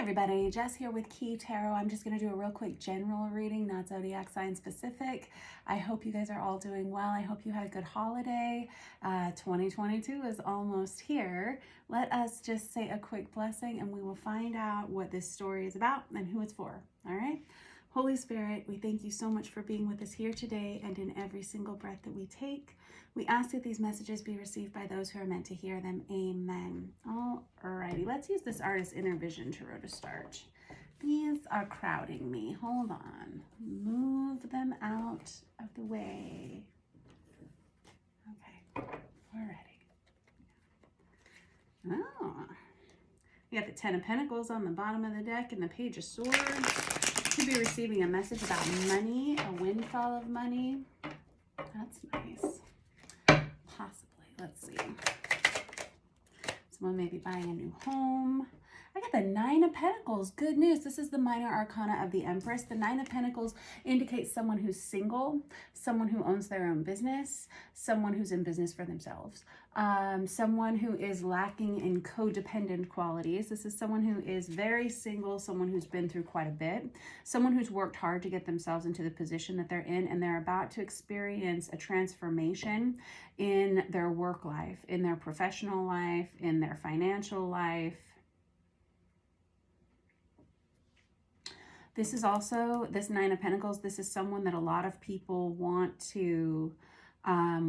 everybody, Jess here with Key Tarot. I'm just going to do a real quick general reading, not zodiac sign specific. I hope you guys are all doing well. I hope you had a good holiday. 2022 is almost here. Let us just say a quick blessing and we will find out what this story is about and who it's for. All right? Holy Spirit, we thank you so much for being with us here today and in every single breath that we take. We ask that these messages be received by those who are meant to hear them. Amen. Alrighty, let's use this Artist Inner Vision Tarot to start. These are crowding me. Hold on. Move them out of the way. Okay, we're ready. Oh, we got the Ten of Pentacles on the bottom of the deck and the Page of Swords. Could be receiving a message about money, a windfall of money. That's nice. Possibly. Let's see. Someone may be buying a new home. I got the Nine of Pentacles. Good news. This is the minor arcana of the Empress. The Nine of Pentacles indicates someone who's single, someone who owns their own business, someone who's in business for themselves, someone who is lacking in codependent qualities. This is someone who is very single, someone who's been through quite a bit, someone who's worked hard to get themselves into the position that they're in, and they're about to experience a transformation in their work life, in their professional life, in their financial life. This is also, this Nine of Pentacles, this is someone that a lot of people want to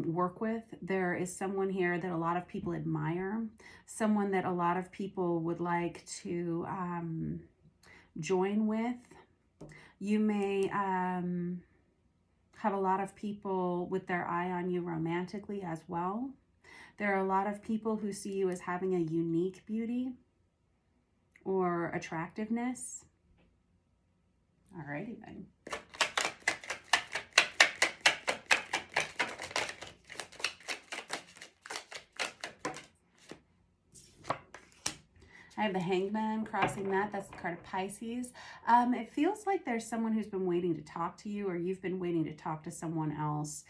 work with. There is someone here that a lot of people admire, someone that a lot of people would like to join with. You may have a lot of people with their eye on you romantically as well. There are a lot of people who see you as having a unique beauty or attractiveness. Alrighty then. I have the Hangman crossing that. That's the card of Pisces. It feels like there's someone who's been waiting to talk to you, or you've been waiting to talk to someone else,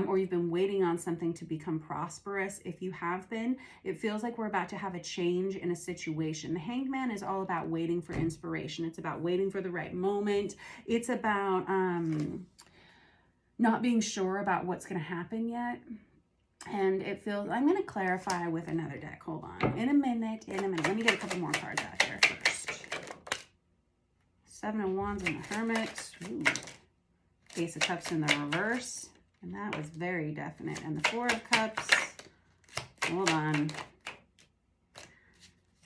or you've been waiting on something to become prosperous. If you have been, it feels like we're about to have a change in a situation. The Hangman is all about waiting for inspiration. It's about waiting for the right moment. It's about not being sure about what's going to happen yet. And it feels, I'm going to clarify with another deck. Hold on. In a minute. Let me get a couple more cards out there first. Seven of Wands and the Hermit. Ooh. Ace of Cups in the reverse. And that was very definite. And the Four of Cups. Hold on.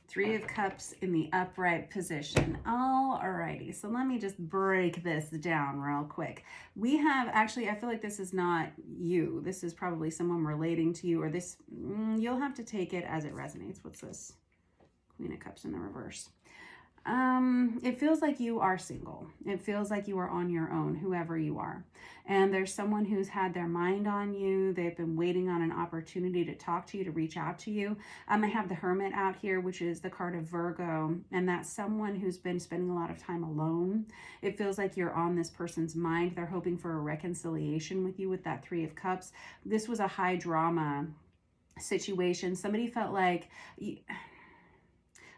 Three of Cups in the upright position. Alrighty, so let me just break this down real quick. We have, actually, I feel like this is not you. This is probably someone relating to you, or this, you'll have to take it as it resonates. What's this? Queen of Cups in the reverse. It feels like you are single. It feels like you are on your own, whoever you are. And there's someone who's had their mind on you. They've been waiting on an opportunity to talk to you, to reach out to you. I have the Hermit out here, which is the card of Virgo. And that's someone who's been spending a lot of time alone. It feels like you're on this person's mind. They're hoping for a reconciliation with you with that Three of Cups. This was a high drama situation. Somebody felt like...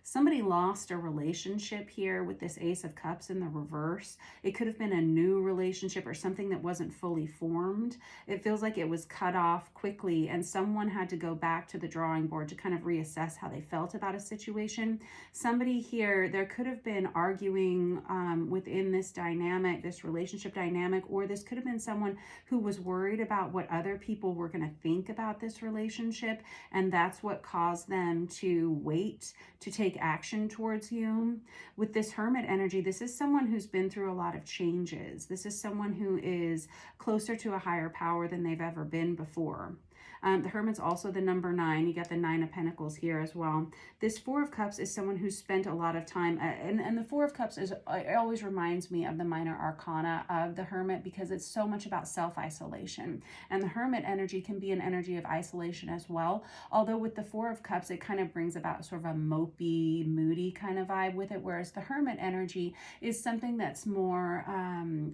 Somebody lost a relationship here with this Ace of Cups in the reverse. It could have been a new relationship or something that wasn't fully formed. It feels like it was cut off quickly and someone had to go back to the drawing board to kind of reassess how they felt about a situation. Somebody here, there could have been arguing within this dynamic, this relationship dynamic, or this could have been someone who was worried about what other people were going to think about this relationship, and that's what caused them to wait to take action towards you. With this Hermit energy, this is someone who's been through a lot of changes. This is someone who is closer to a higher power than they've ever been before. The Hermit's also the number 9. You got the Nine of Pentacles here as well. This Four of Cups is someone who spent a lot of time, and the Four of Cups is, it always reminds me of the minor arcana of the Hermit because it's so much about self-isolation. And the Hermit energy can be an energy of isolation as well. Although with the Four of Cups, it kind of brings about sort of a mopey, moody kind of vibe with it, whereas the Hermit energy is something that's more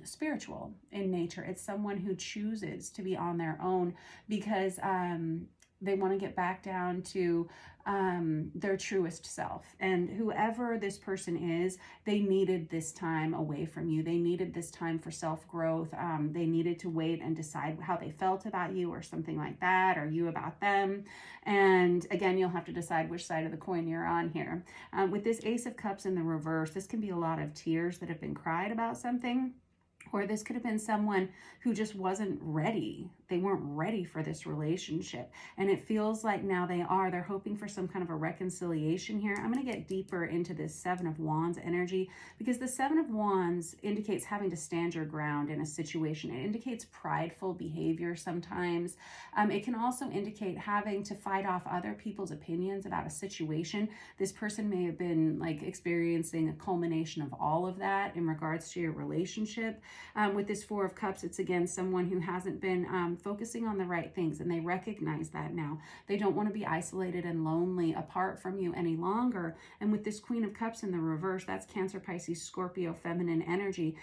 spiritual in nature. It's someone who chooses to be on their own because they want to get back down to their truest self. And whoever this person is, they needed this time away from you. They needed this time for self-growth. They needed to wait and decide how they felt about you or something like that, or you about them. And again, you'll have to decide which side of the coin you're on here. With this Ace of Cups in the reverse, this can be a lot of tears that have been cried about something. Or this could have been someone who just wasn't ready. They weren't ready for this relationship. And it feels like now they are. They're hoping for some kind of a reconciliation here. I'm going to get deeper into this Seven of Wands energy, because the Seven of Wands indicates having to stand your ground in a situation. It indicates prideful behavior sometimes. It can also indicate having to fight off other people's opinions about a situation. This person may have been like experiencing a culmination of all of that in regards to your relationship. With this Four of Cups, it's again someone who hasn't been focusing on the right things, and they recognize that now. They don't want to be isolated and lonely apart from you any longer. And with this Queen of Cups in the reverse, that's Cancer, Pisces, Scorpio, feminine energy.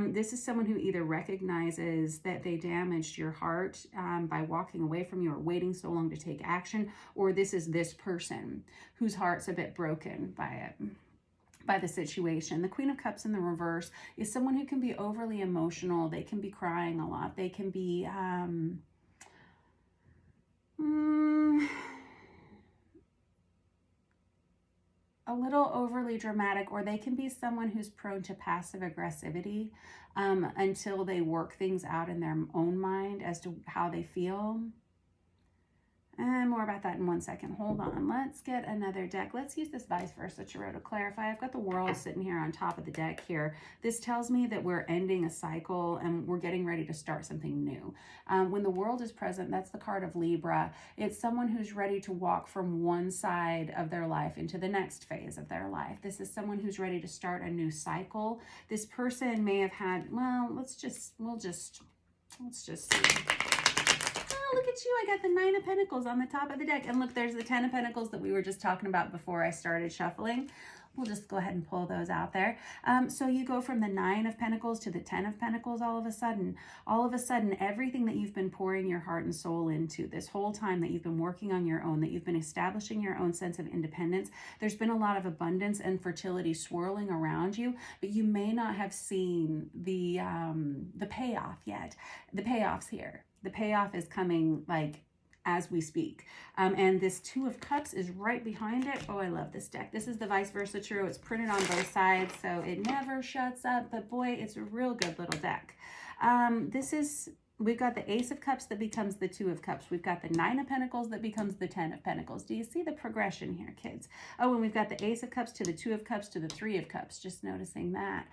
This is someone who either recognizes that they damaged your heart by walking away from you or waiting so long to take action, or this is this person whose heart's a bit broken by it, by the situation. The Queen of Cups in the reverse is someone who can be overly emotional. They can be crying a lot. They can be a little overly dramatic, or they can be someone who's prone to passive aggressivity until they work things out in their own mind as to how they feel. And more about that in 1 second. Hold on. Let's get another deck. Let's use this vice versa tarot to clarify. I've got the World sitting here on top of the deck here. This tells me that we're ending a cycle and we're getting ready to start something new. When the World is present, that's the card of Libra. It's someone who's ready to walk from one side of their life into the next phase of their life. This is someone who's ready to start a new cycle. This person may have had, well, let's just see. Look at you. I got the Nine of Pentacles on the top of the deck. And look, there's the Ten of Pentacles that we were just talking about before I started shuffling. We'll just go ahead and pull those out there. So you go from the Nine of Pentacles to the Ten of Pentacles all of a sudden. All of a sudden, everything that you've been pouring your heart and soul into this whole time, that you've been working on your own, that you've been establishing your own sense of independence, there's been a lot of abundance and fertility swirling around you, but you may not have seen the payoff yet. The payoff's here. The payoff is coming like as we speak. And this Two of Cups is right behind it. Oh, I love this deck. This is the vice versa tarot. It's printed on both sides, so it never shuts up. But boy, it's a real good little deck. We've got the Ace of Cups that becomes the Two of Cups. We've got the Nine of Pentacles that becomes the Ten of Pentacles. Do you see the progression here, kids? Oh, and we've got the Ace of Cups to the Two of Cups to the Three of Cups. Just noticing that.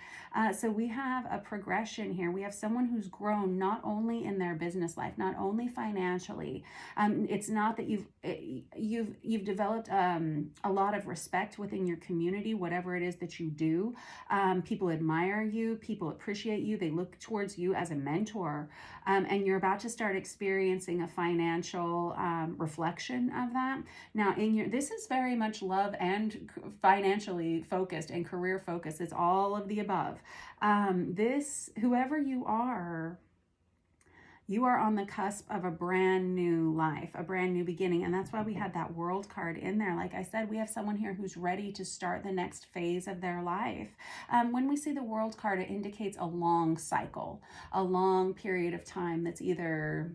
So we have a progression here. We have someone who's grown not only in their business life, not only financially. It's not that you've developed a lot of respect within your community, whatever it is that you do. People admire you. People appreciate you. They look towards you as a mentor. And you're about to start experiencing a financial reflection of that. Now, this is very much love and financially focused and career focused. It's all of the above. Whoever you are on the cusp of a brand new life, a brand new beginning. And that's why we had that World card in there. Like I said, we have someone here who's ready to start the next phase of their life. When we see the World card, it indicates a long cycle, a long period of time that's either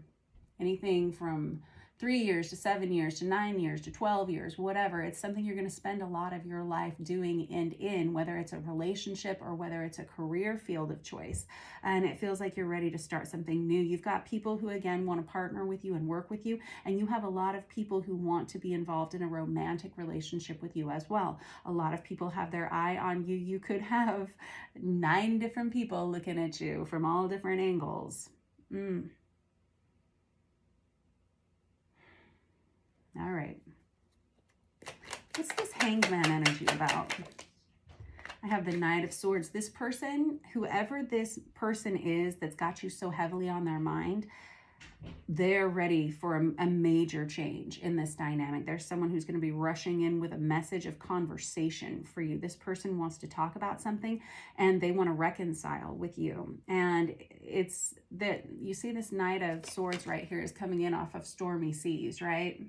anything from 3 years to 7 years to 9 years to 12 years, whatever. It's something you're going to spend a lot of your life doing and in, whether it's a relationship or whether it's a career field of choice. And it feels like you're ready to start something new. You've got people who, again, want to partner with you and work with you. And you have a lot of people who want to be involved in a romantic relationship with you as well. A lot of people have their eye on you. You could have 9 different people looking at you from all different angles. All right. What's this Hangman energy about? I have the Knight of Swords. This person, whoever this person is that's got you so heavily on their mind, they're ready for a major change in this dynamic. There's someone who's going to be rushing in with a message of conversation for you. This person wants to talk about something and they want to reconcile with you. And it's that you see this Knight of Swords right here is coming in off of stormy seas, right?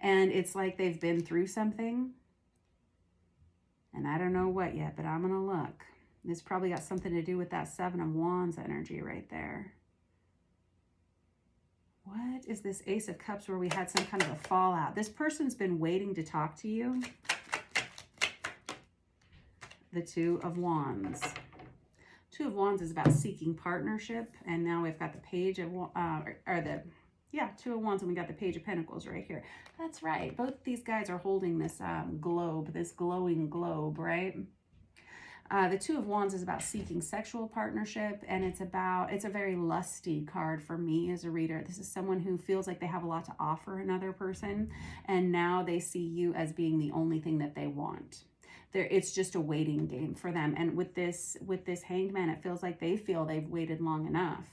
And it's like they've been through something. And I don't know what yet, but I'm going to look. This probably got something to do with that Seven of Wands energy right there. What is this Ace of Cups where we had some kind of a fallout? This person's been waiting to talk to you. The Two of Wands. Two of Wands is about seeking partnership. And now we've got the Page of, Two of Wands, and we got the Page of Pentacles right here. That's right. Both these guys are holding this globe, this glowing globe, right? The Two of Wands is about seeking sexual partnership, and it's a very lusty card for me as a reader. This is someone who feels like they have a lot to offer another person, and now they see you as being the only thing that they want. It's just a waiting game for them. And with this Hanged Man, it feels like they feel they've waited long enough.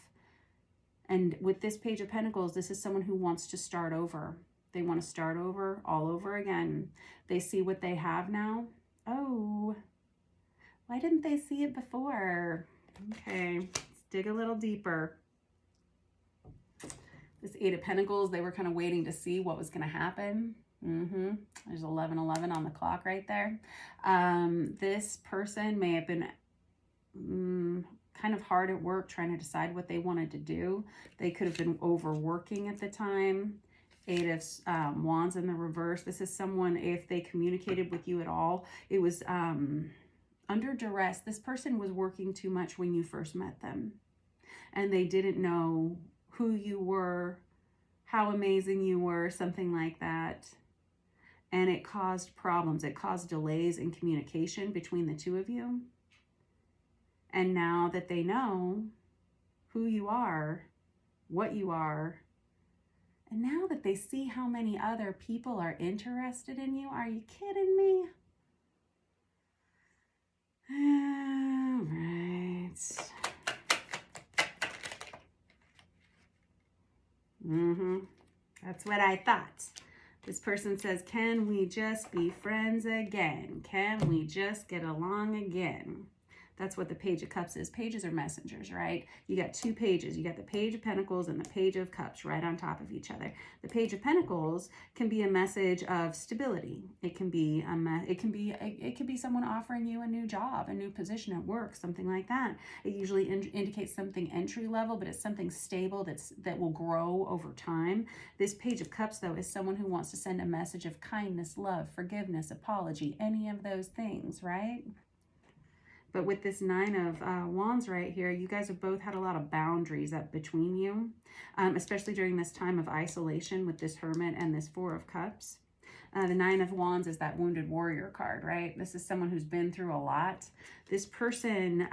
And with this Page of Pentacles, this is someone who wants to start over. They want to start over, all over again. They see what they have now. Oh, why didn't they see it before? Okay, let's dig a little deeper. This Eight of Pentacles, they were kind of waiting to see what was going to happen. There's 11:11 on the clock right there. This person may have been kind of hard at work trying to decide what they wanted to do. They could have been overworking at the time. Eight of Wands in the reverse. This is someone, if they communicated with you at all, it was under duress. This person was working too much when you first met them, and they didn't know who you were, how amazing you were, something like that. And it caused problems. It caused delays in communication between the two of you. And now that they know who you are, what you are, and now that they see how many other people are interested in you, are you kidding me? All right. That's what I thought. This person says, can we just be friends again? Can we just get along again? That's what the Page of Cups is. Pages are messengers, right? You got two pages. You got the Page of Pentacles and the Page of Cups right on top of each other. The Page of Pentacles can be a message of stability. It can be someone offering you a new job, a new position at work, something like that. It usually indicates something entry level, but it's something stable that will grow over time. This Page of Cups, though, is someone who wants to send a message of kindness, love, forgiveness, apology, any of those things, right? But with this Nine of Wands right here, you guys have both had a lot of boundaries up between you, especially during this time of isolation with this Hermit and this Four of Cups. The Nine of Wands is that wounded warrior card, right? This is someone who's been through a lot. This person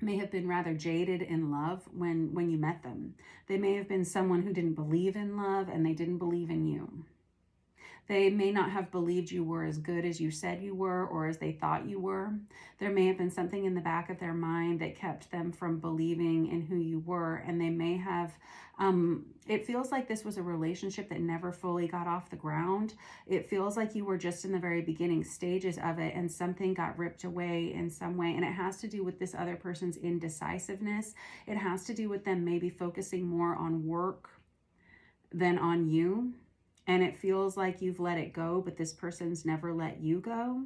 may have been rather jaded in love when you met them. They may have been someone who didn't believe in love, and they didn't believe in you. They may not have believed you were as good as you said you were, or as they thought you were. There may have been something in the back of their mind that kept them from believing in who you were. And they may have, it feels like this was a relationship that never fully got off the ground. It feels like you were just in the very beginning stages of it, and something got ripped away in some way. And it has to do with this other person's indecisiveness. It has to do with them maybe focusing more on work than on you. And it feels like you've let it go, but this person's never let you go.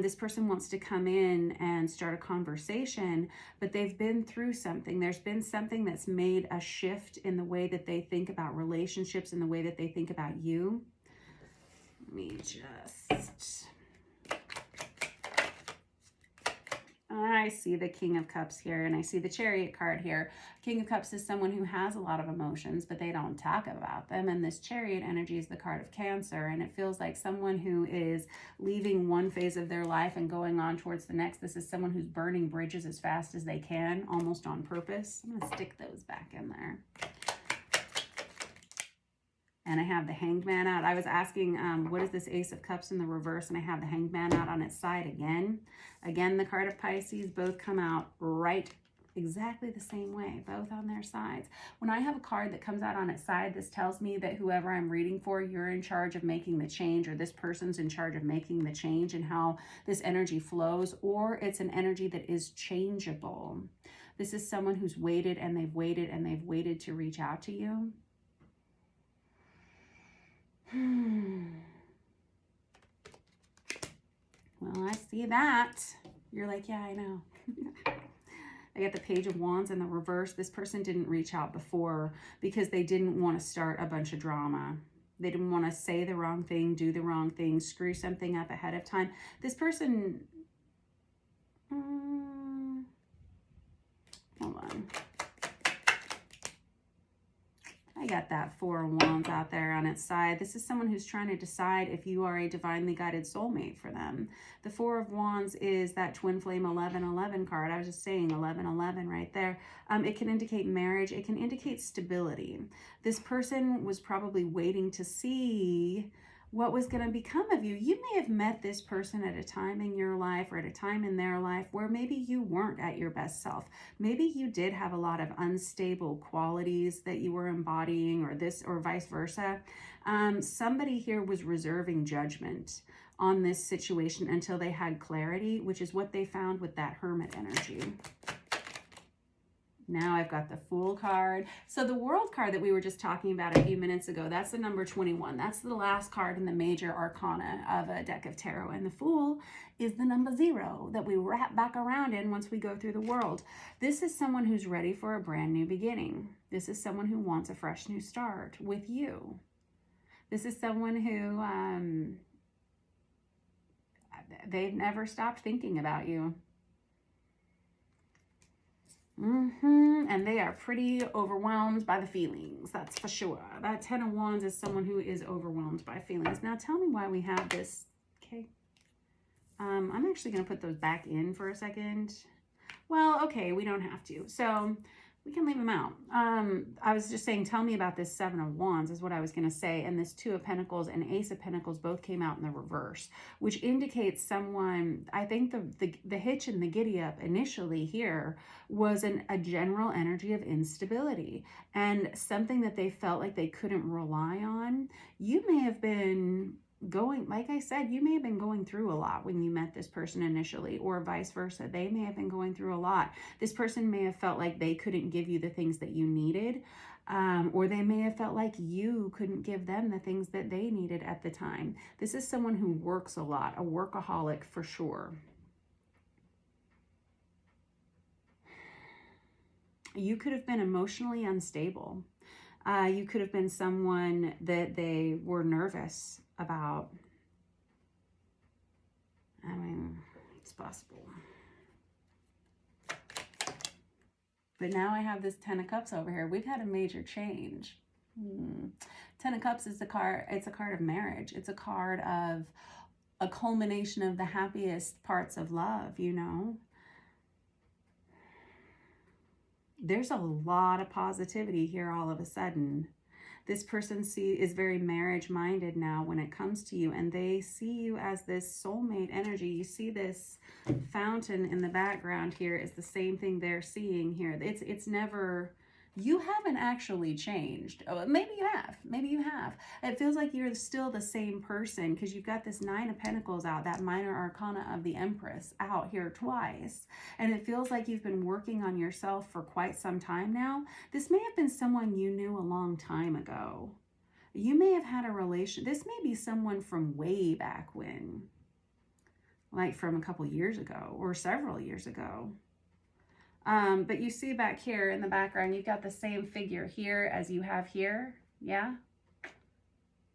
This person wants to come in and start a conversation, but they've been through something. There's been something that's made a shift in the way that they think about relationships and the way that they think about you. Let me just... I see the King of Cups here, and I see the Chariot card here. King of Cups is someone who has a lot of emotions, but they don't talk about them. And this Chariot energy is the card of Cancer, and it feels like someone who is leaving one phase of their life and going on towards the next. This is someone who's burning bridges as fast as they can, almost on purpose. I'm going to stick those back in there. And I have the Hanged Man out. I was asking, what is this Ace of Cups in the reverse? And I have the Hanged Man out on its side again. Again, the card of Pisces, both come out right exactly the same way, both on their sides. When I have a card that comes out on its side, this tells me that whoever I'm reading for, you're in charge of making the change, or this person's in charge of making the change and how this energy flows, or it's an energy that is changeable. This is someone who's waited and they've waited and they've waited to reach out to you. Well, I see that. You're like, yeah, I know. I get the Page of Wands in the reverse. This person didn't reach out before because they didn't want to start a bunch of drama. They didn't want to say the wrong thing, do the wrong thing, screw something up ahead of time. This person... hold on. I got that Four of Wands out there on its side. This is someone who's trying to decide if you are a divinely guided soulmate for them. The Four of Wands is that twin flame 1111 card. I was just saying 1111 right there. It can indicate marriage. It can indicate stability. This person was probably waiting to see what was going to become of you. You may have met this person at a time in your life or at a time in their life where maybe you weren't at your best self. Maybe you did have a lot of unstable qualities that you were embodying, or this, or vice versa. Somebody here was reserving judgment on this situation until they had clarity, which is what they found with that Hermit energy. Now I've got the Fool card. So the World card that we were just talking about a few minutes ago, that's the number 21. That's the last card in the major arcana of a deck of tarot. And the Fool is the number 0 that we wrap back around in once we go through the world. This is someone who's ready for a brand new beginning. This is someone who wants a fresh new start with you. This is someone who, they've never stopped thinking about you. And they are pretty overwhelmed by the feelings, that's for sure. That Ten of Wands is someone who is overwhelmed by feelings. Now tell me why we have this. Okay, I'm actually going to put those back in for a second. Well, okay, we don't have to, so we can leave them out. I was just saying, tell me about this Seven of Wands is what I was going to say. And this Two of Pentacles and Ace of Pentacles both came out in the reverse, which indicates someone, I think the hitch and the giddy up initially here was a general energy of instability and something that they felt like they couldn't rely on. You may have been going, like I said, you may have been going through a lot when you met this person initially, or vice versa. They may have been going through a lot. This person may have felt like they couldn't give you the things that you needed, or they may have felt like you couldn't give them the things that they needed at the time. This is someone who works a lot, a workaholic for sure. You could have been emotionally unstable. You could have been someone that they were nervous about. I mean, it's possible. But now I have this Ten of Cups over here. We've had a major change. Ten of Cups is a card, it's a card of marriage. It's a card of a culmination of the happiest parts of love, you know. There's a lot of positivity here all of a sudden. This person is very marriage minded now when it comes to you, and they see you as this soulmate energy. You see this fountain in the background here is the same thing they're seeing here. It's never, you haven't actually changed. Oh, maybe you have. Maybe you have. It feels like you're still the same person because you've got this Nine of Pentacles out, that minor arcana of the Empress out here twice. And it feels like you've been working on yourself for quite some time now. This may have been someone you knew a long time ago. You may have had a relation. This may be someone from way back when, like from a couple years ago or several years ago. But you see back here in the background, you've got the same figure here as you have here. Yeah.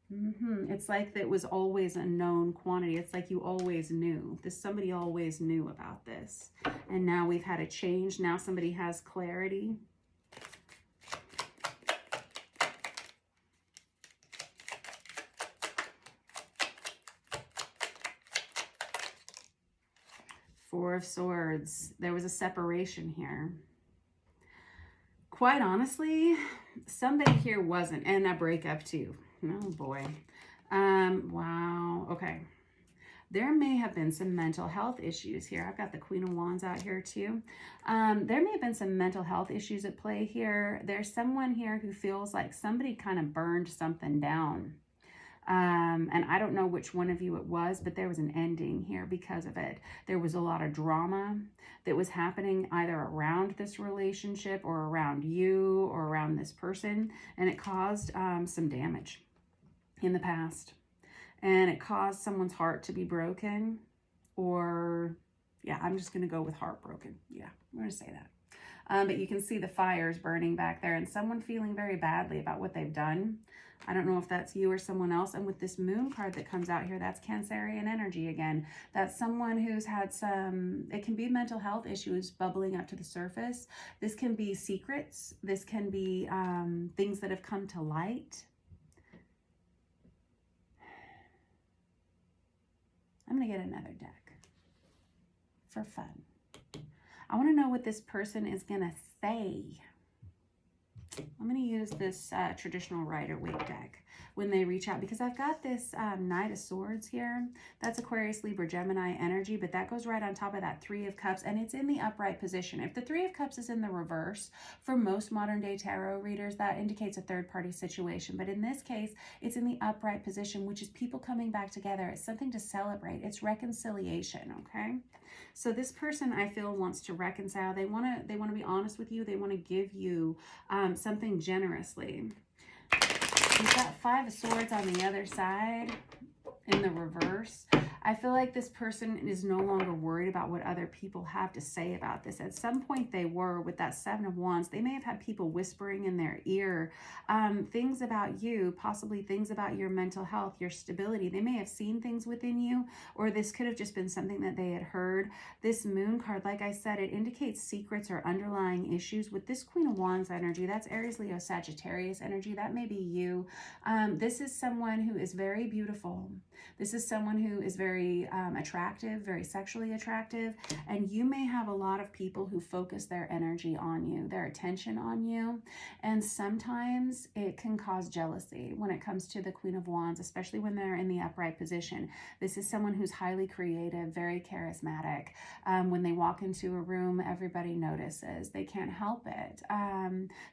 It's like that was always a known quantity. It's like you always knew. Somebody always knew about this. And now we've had a change. Now somebody has clarity. Four of Swords. There was a separation here. Quite honestly, somebody here wasn't, and a breakup too. Oh boy. Wow. Okay. There may have been some mental health issues here. I've got the Queen of Wands out here too. There may have been some mental health issues at play here. There's someone here who feels like somebody kind of burned something down. And I don't know which one of you it was, but there was an ending here because of it. There was a lot of drama that was happening either around this relationship or around you or around this person, and it caused some damage. in the past, and it caused someone's heart to be broken, or yeah, I'm just going to go with heartbroken. Yeah, I'm going to say that. But you can see the fires burning back there and someone feeling very badly about what they've done. I don't know if that's you or someone else. And with this moon card that comes out here, that's Cancerian energy again. That's someone who's had some, it can be mental health issues bubbling up to the surface. This can be secrets. This can be things that have come to light. I'm going to get another deck for fun. I want to know what this person is going to say. I'm going to use this traditional Rider-Waite deck when they reach out, because I've got this Knight of Swords here. That's Aquarius, Libra, Gemini energy, but that goes right on top of that Three of Cups, and it's in the upright position. If the Three of Cups is in the reverse, for most modern day tarot readers, that indicates a third-party situation. But in this case, it's in the upright position, which is people coming back together. It's something to celebrate. It's reconciliation, okay? So this person, I feel, wants to reconcile. They want to be honest with you. They want to give you something generously. You've got Five of Swords on the other side in the reverse. I feel like this person is no longer worried about what other people have to say about this. At some point they were. With that Seven of Wands, they may have had people whispering in their ear things about you, possibly things about your mental health, your stability. They may have seen things within you, or this could have just been something that they had heard. This Moon card, like I said, it indicates secrets or underlying issues. With this Queen of Wands energy, that's Aries, Leo, Sagittarius energy. That may be you. This is someone who is very beautiful. This is someone who is very attractive, very sexually attractive, and you may have a lot of people who focus their energy on you, their attention on you, and sometimes it can cause jealousy when it comes to the Queen of Wands, especially when they're in the upright position. This is someone who's highly creative, very charismatic. When they walk into a room, everybody notices. They can't help it.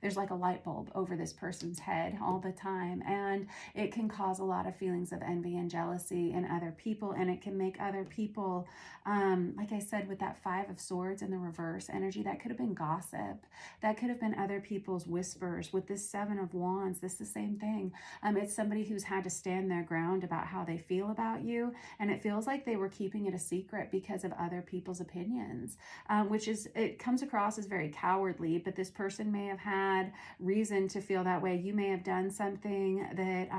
There's like a light bulb over this person's head all the time, and it can cause a lot of feelings of envy and jealousy in other people, and it can make other people, like I said, with that Five of Swords in the reverse energy, that could have been gossip. That could have been other people's whispers. With this Seven of Wands, this is the same thing. It's somebody who's had to stand their ground about how they feel about you, and it feels like they were keeping it a secret because of other people's opinions, which is, it comes across as very cowardly, but this person may have had reason to feel that way. You may have done something that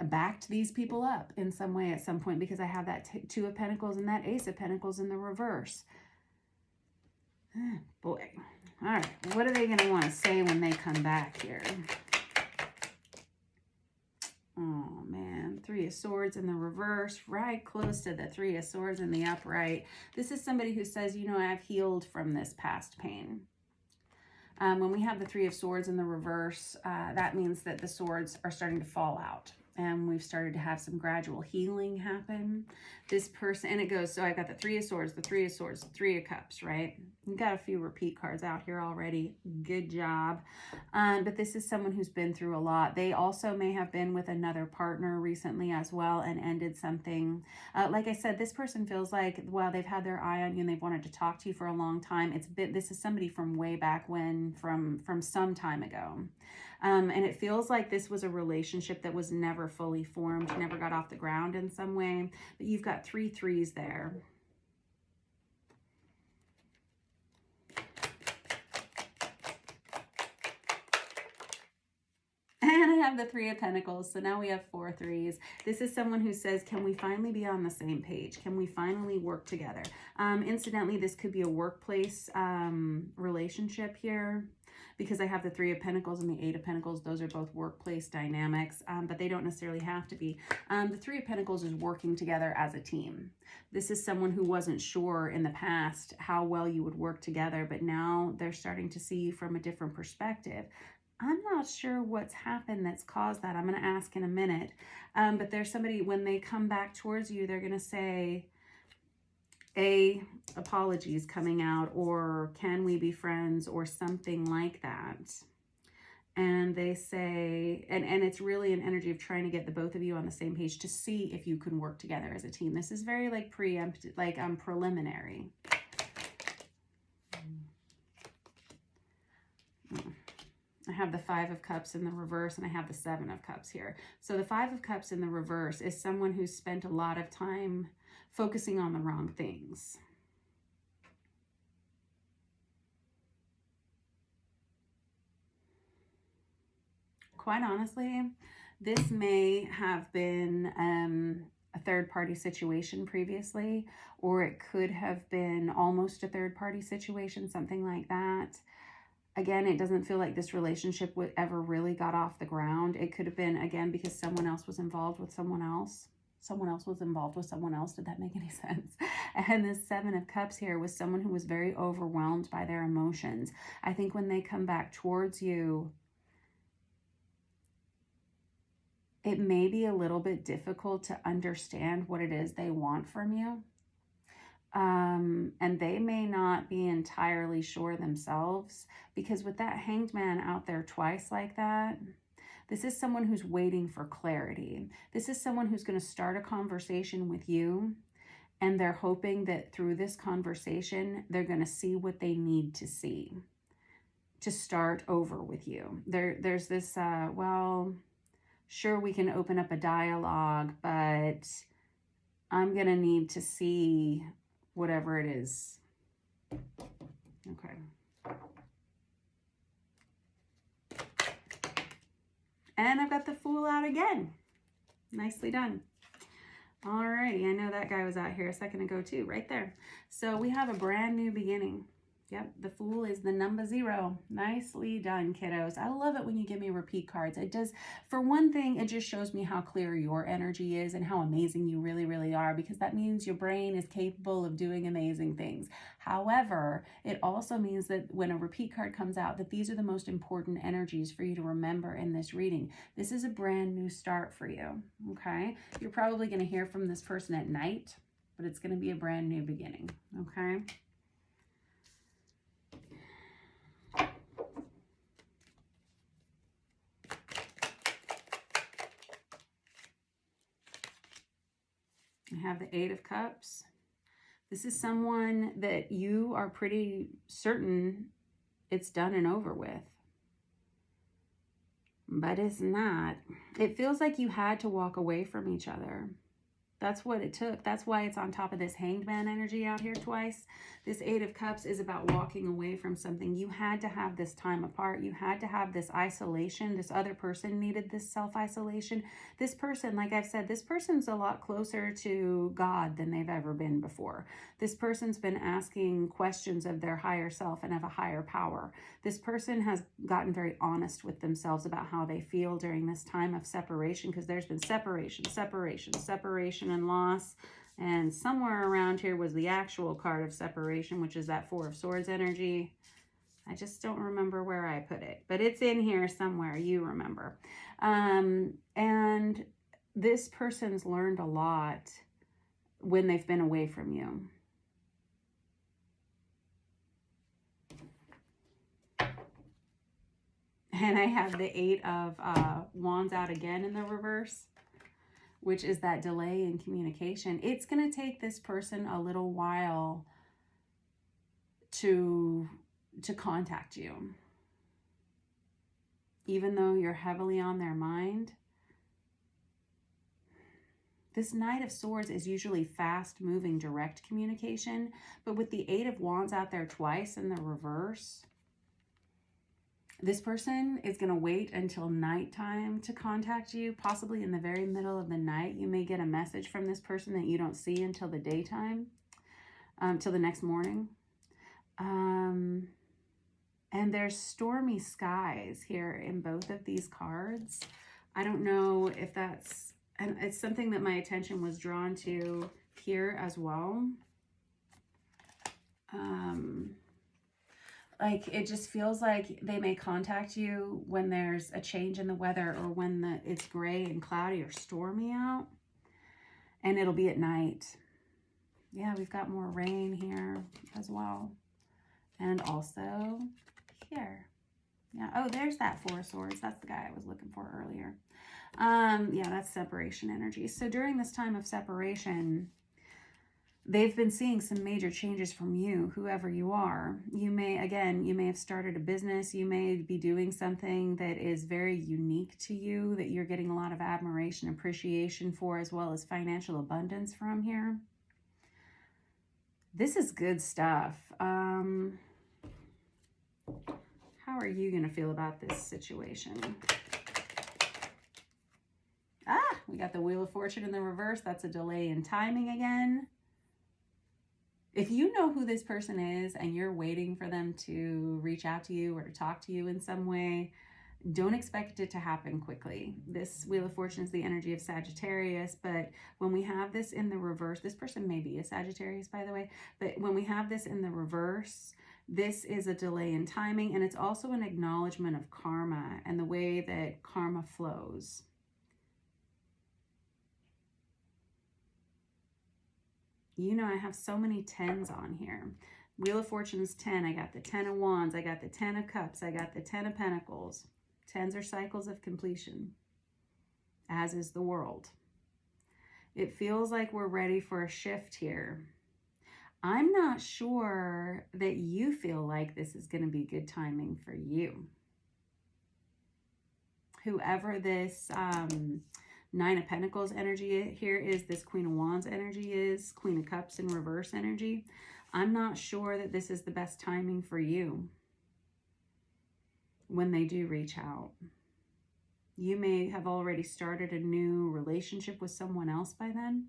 backed these people up in some way at some point, because I have that Two of Pentacles and that Ace of Pentacles in the reverse. Boy. All right. What are they going to want to say when they come back here? Oh, man. Three of Swords in the reverse, right close to the Three of Swords in the upright. This is somebody who says, you know, I've healed from this past pain. When we have the Three of Swords in the reverse, that means that the swords are starting to fall out. And we've started to have some gradual healing happen. This person, and it goes, so I got the Three of Swords, the Three of Swords, the Three of Cups, right? You've got a few repeat cards out here already. Good job. But this is someone who's been through a lot. They also may have been with another partner recently as well and ended something. Like I said, this person feels like, well, they've had their eye on you and they've wanted to talk to you for a long time. This is somebody from way back when, from some time ago. And it feels like this was a relationship that was never fully formed, never got off the ground in some way. But you've got 3 threes there. And I have the Three of Pentacles, so now we have 4 threes. This is someone who says, can we finally be on the same page? Can we finally work together? Incidentally, this could be a workplace relationship here, because I have the Three of Pentacles and the Eight of Pentacles. Those are both workplace dynamics, but they don't necessarily have to be. The Three of Pentacles is working together as a team. This is someone who wasn't sure in the past how well you would work together, but now they're starting to see you from a different perspective. I'm not sure what's happened that's caused that. I'm going to ask in a minute. But there's somebody, when they come back towards you, they're going to say, apologies coming out, or can we be friends, or something like that. And they say, and it's really an energy of trying to get the both of you on the same page to see if you can work together as a team. This is very like preemptive, like preliminary. I have the Five of Cups in the reverse, and I have the Seven of Cups here. So the Five of Cups in the reverse is someone who's spent a lot of time focusing on the wrong things. Quite honestly, this may have been a third-party situation previously, or it could have been almost a third-party situation, something like that. Again, it doesn't feel like this relationship would ever really got off the ground. It could have been, again, because someone else was involved with someone else. Someone else was involved with someone else. Did that make any sense? And this Seven of Cups here was someone who was very overwhelmed by their emotions. I think when they come back towards you, it may be a little bit difficult to understand what it is they want from you. And they may not be entirely sure themselves, because with that Hanged Man out there twice like that, this is someone who's waiting for clarity. This is someone who's going to start a conversation with you, and they're hoping that through this conversation, they're going to see what they need to see to start over with you. There's this, well, sure, we can open up a dialogue, but I'm going to need to see whatever it is. Okay. And I've got the Fool out again. Nicely done. Alrighty, I know that guy was out here a second ago too, right there. So we have a brand new beginning. Yep, the Fool is the number 0. Nicely done, kiddos. I love it when you give me repeat cards. It does, for one thing, it just shows me how clear your energy is and how amazing you really, really are, because that means your brain is capable of doing amazing things. However, it also means that when a repeat card comes out, that these are the most important energies for you to remember in this reading. This is a brand new start for you, okay? You're probably going to hear from this person at night, but it's going to be a brand new beginning, okay? I have the Eight of Cups. This is someone that you are pretty certain it's done and over with. But it's not. It feels like you had to walk away from each other. That's what it took. That's why it's on top of this Hanged Man energy out here twice. This Eight of Cups is about walking away from something. You had to have this time apart. You had to have this isolation. This other person needed this self-isolation. This person, like I've said, this person's a lot closer to God than they've ever been before. This person's been asking questions of their higher self and of a higher power. This person has gotten very honest with themselves about how they feel during this time of separation, because there's been separation, and loss, and somewhere around here was the actual card of separation, which is that Four of Swords energy. I just don't remember where I put it, but it's in here somewhere. You remember. And this person's learned a lot when they've been away from you. And I have the Eight of Wands out again in the reverse, which is that delay in communication. It's going to take this person a little while to contact you. Even though you're heavily on their mind. This Knight of Swords is usually fast-moving, direct communication. But with the Eight of Wands out there twice in the reverse, this person is going to wait until nighttime to contact you, possibly in the very middle of the night. You may get a message from this person that you don't see until the daytime, till the next morning. And there's stormy skies here in both of these cards. I don't know if that's, and it's something that my attention was drawn to here as well. Like, it just feels like they may contact you when there's a change in the weather, or when it's gray and cloudy or stormy out, and it'll be at night. Yeah, we've got more rain here as well. And also here. Yeah, oh, there's that Four of Swords. That's the guy I was looking for earlier. Yeah, that's separation energy. So during this time of separation, they've been seeing some major changes from you, whoever you are. You may have started a business. You may be doing something that is very unique to you, that you're getting a lot of admiration, appreciation for, as well as financial abundance from here. This is good stuff. How are you going to feel about this situation? We got the Wheel of Fortune in the reverse. That's a delay in timing again. If you know who this person is and you're waiting for them to reach out to you or to talk to you in some way, don't expect it to happen quickly. This Wheel of Fortune is the energy of Sagittarius, but when we have this in the reverse, this person may be a Sagittarius, by the way, but when we have this in the reverse, this is a delay in timing, and it's also an acknowledgement of karma and the way that karma flows. You know, I have so many 10s on here. Wheel of Fortune's 10. I got the 10 of Wands. I got the 10 of Cups. I got the 10 of Pentacles. 10s are cycles of completion, as is the world. It feels like we're ready for a shift here. I'm not sure that you feel like this is going to be good timing for you. Whoever this 9 of Pentacles energy here is, this Queen of Wands energy is, Queen of Cups in reverse energy. I'm not sure that this is the best timing for you when they do reach out. You may have already started a new relationship with someone else by then.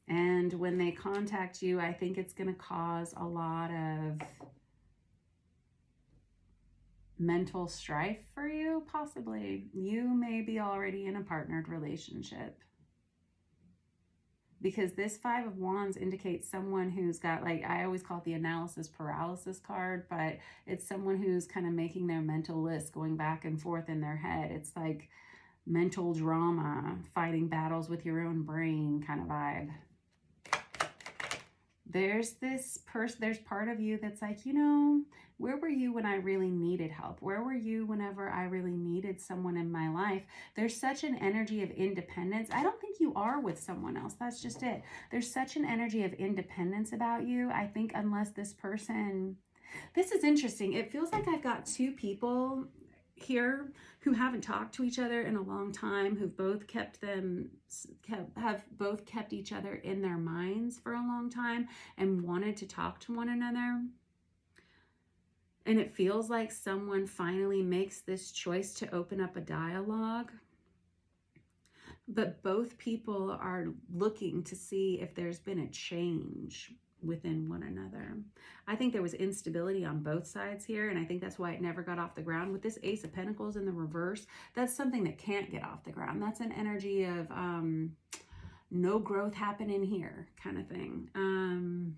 And when they contact you, I think it's going to cause a lot of mental strife for you, possibly. You may be already in a partnered relationship, because this 5 of Wands indicates someone who's got, like, I always call it the analysis paralysis card, but it's someone who's kind of making their mental list, going back and forth in their head. It's like mental drama, fighting battles with your own brain kind of vibe. There's this person, there's part of you that's like, you know, where were you when I really needed help? Where were you whenever I really needed someone in my life? There's such an energy of independence. I don't think you are with someone else. That's just it. There's such an energy of independence about you. I think unless this person, this is interesting. It feels like I've got 2 people here who haven't talked to each other in a long time, who've both have both kept each other in their minds for a long time and wanted to talk to one another. And it feels like someone finally makes this choice to open up a dialogue. But both people are looking to see if there's been a change within one another. I think there was instability on both sides here, and I think that's why it never got off the ground. With this Ace of Pentacles in the reverse, that's something that can't get off the ground. That's an energy of no growth happening here kind of thing.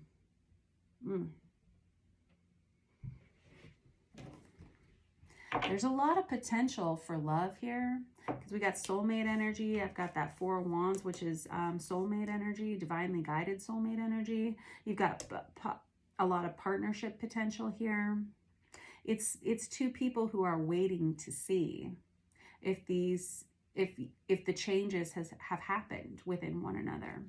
There's a lot of potential for love here, because we got soulmate energy. I've got that 4 of Wands, which is soulmate energy, divinely guided soulmate energy. You've got a lot of partnership potential here. It's 2 people who are waiting to see if the changes have happened within one another.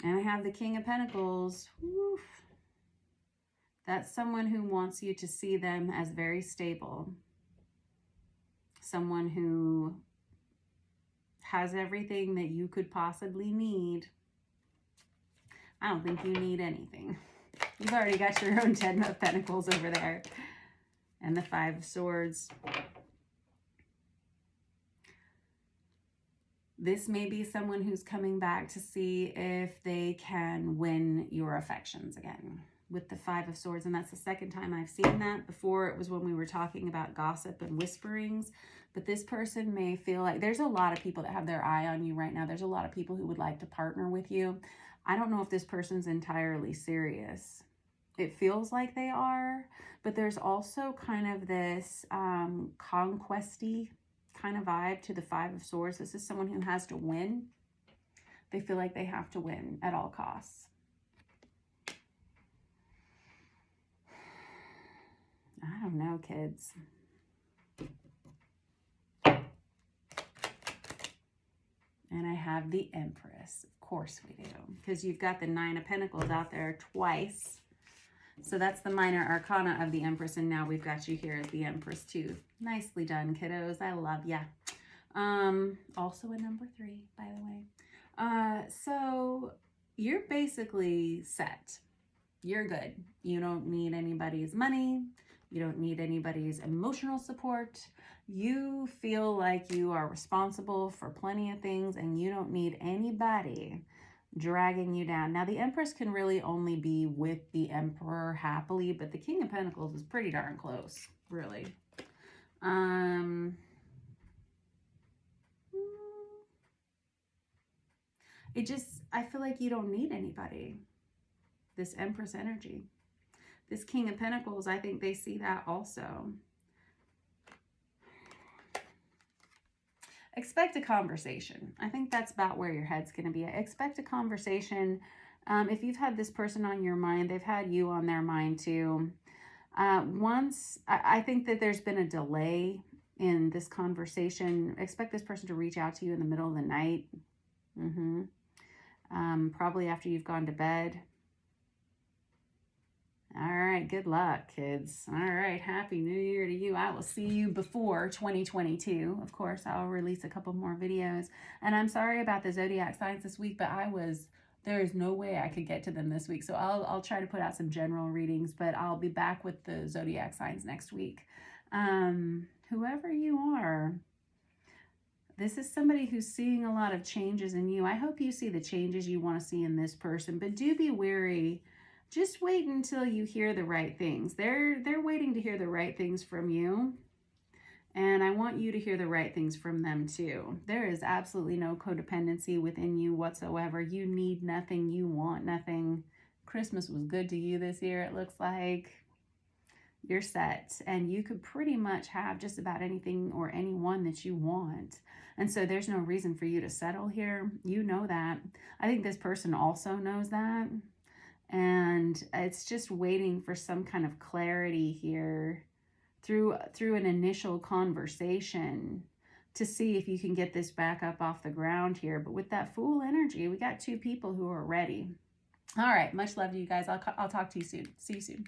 And I have the King of Pentacles. Woo. That's someone who wants you to see them as very stable. Someone who has everything that you could possibly need. I don't think you need anything. You've already got your own 10 of Pentacles over there. And the 5 of Swords. This may be someone who's coming back to see if they can win your affections again with the 5 of Swords. And that's the second time I've seen that. Before, it was when we were talking about gossip and whisperings. But this person may feel like there's a lot of people that have their eye on you right now. There's a lot of people who would like to partner with you. I don't know if this person's entirely serious. It feels like they are, but there's also kind of this conquesty kind of vibe to the 5 of Swords. This is someone who has to win. They feel like they have to win at all costs. I don't know, kids. And I have the Empress. Of course we do. Because you've got the Nine of Pentacles out there twice. So that's the minor arcana of the Empress. And now we've got you here as the Empress too. Nicely done, kiddos. I love ya. Also a number 3, by the way. So you're basically set. You're good. You don't need anybody's money. You don't need anybody's emotional support. You feel like you are responsible for plenty of things and you don't need anybody dragging you down. Now, the Empress can really only be with the Emperor happily, but the King of Pentacles is pretty darn close, really. I feel like you don't need anybody. This Empress energy. This King of Pentacles, I think they see that also. Expect a conversation. I think that's about where your head's going to be. Expect a conversation. If you've had this person on your mind, they've had you on their mind too. I think that there's been a delay in this conversation. Expect this person to reach out to you in the middle of the night. Probably after you've gone to bed. All right, good luck, kids. All right, Happy New Year to you. I will see you before 2022. Of course, I'll release a couple more videos. And I'm sorry about the zodiac signs this week, but there is no way I could get to them this week. So I'll try to put out some general readings, but I'll be back with the zodiac signs next week. Whoever you are, this is somebody who's seeing a lot of changes in you. I hope you see the changes you want to see in this person, but do be wary. Just wait until you hear the right things. They're waiting to hear the right things from you. And I want you to hear the right things from them too. There is absolutely no codependency within you whatsoever. You need nothing. You want nothing. Christmas was good to you this year, it looks like. You're set. And you could pretty much have just about anything or anyone that you want. And so there's no reason for you to settle here. You know that. I think this person also knows that. And it's just waiting for some kind of clarity here through an initial conversation to see if you can get this back up off the ground here. But with that Fool energy, we got 2 people who are ready. All right, much love to you guys. I'll talk to you soon. See you soon.